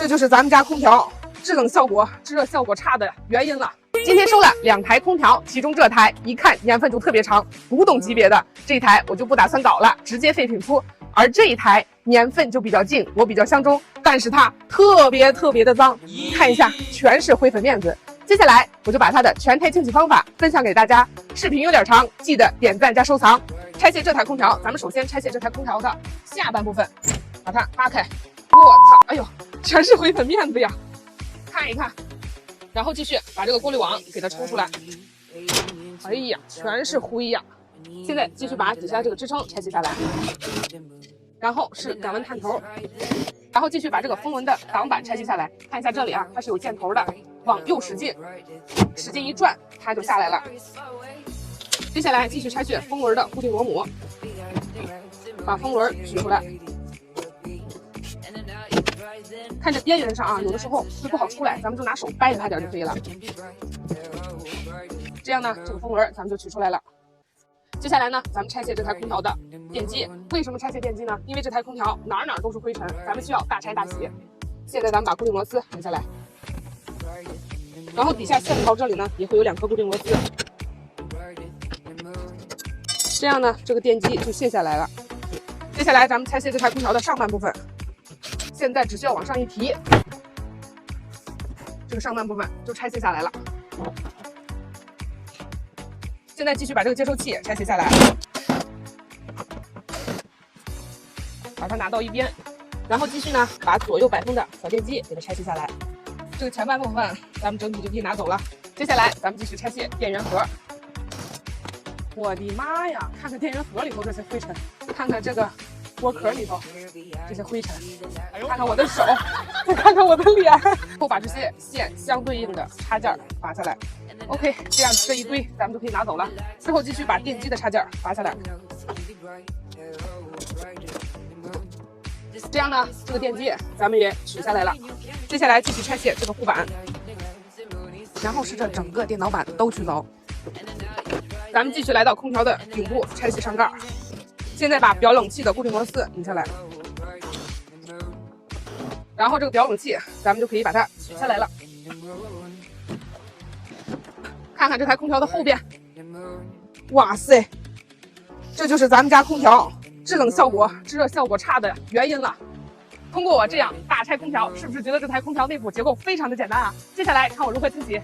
这就是咱们家空调制冷效果、制热效果差的原因了。今天收了2台空调，其中这台一看年份就特别长，古董级别的，这一台我就不打算搞了，直接废品出。而这一台年份就比较近，我比较相中，但是它特别的脏，看一下全是灰粉面子。接下来我就把它的全台清洗方法分享给大家，视频有点长，记得点赞加收藏。拆卸这台空调，咱们首先拆卸这台空调的下半部分，把它扒开。我操，哎呦，全是灰粉面子呀！看一看，然后继续把这个过滤网给它抽出来。哎呀，全是灰呀！现在继续把底下这个支撑拆卸下来，然后是感温探头，然后继续把这个风纹的挡板拆卸下来。看一下这里啊，它是有箭头的，往右使劲，使劲一转，它就下来了。接下来继续拆卸风轮的固定螺母，把风轮取出来。看这边缘上啊，有的时候会不好出来，咱们就拿手掰着它点就可以了。这样呢，这个风轮咱们就取出来了。接下来呢，咱们拆卸这台空调的电机。为什么拆卸电机呢？因为这台空调哪儿都是灰尘，咱们需要大拆大洗。现在咱们把固定螺丝拧下来，然后底下线槽这里呢也会有2颗固定螺丝。这样呢，这个电机就卸下来了。接下来咱们拆卸这台空调的上半部分。现在只需要往上一提，这个上半部分就拆卸下来了。现在继续把这个接收器拆卸下来，把它拿到一边，然后继续呢把左右摆动的小电机给它拆卸下来。这个前半部分咱们整体就可以拿走了。接下来咱们继续拆卸电源盒。我的妈呀，看看电源盒里头这些灰尘，看看这个锅壳里头这些灰尘，看看我的手，再看看我的脸，后把这些线相对应的插件拔下来。OK， 这样这一堆咱们就可以拿走了。之后继续把电机的插件拔下来。这样呢，这个电机咱们也取下来了。接下来继续拆卸这个护板，然后是这整个电脑板都取走。咱们继续来到空调的顶部拆卸上盖。现在把表冷器的固定螺丝拧下来，然后这个表冷器咱们就可以把它取下来了。看看这台空调的后边，哇塞，这就是咱们家空调制冷效果、制热效果差的原因了。通过我这样大拆空调，是不是觉得这台空调内部结构非常的简单啊？接下来看我如何清洗。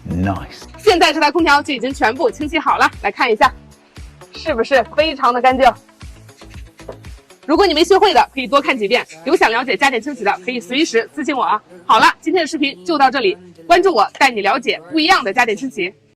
Nice。现在这台空调就已经全部清洗好了，来看一下，是不是非常的干净？如果你没学会的，可以多看几遍；有想了解家电清洗的，可以随时私信我啊。好了，今天的视频就到这里，关注我，带你了解不一样的家电清洗。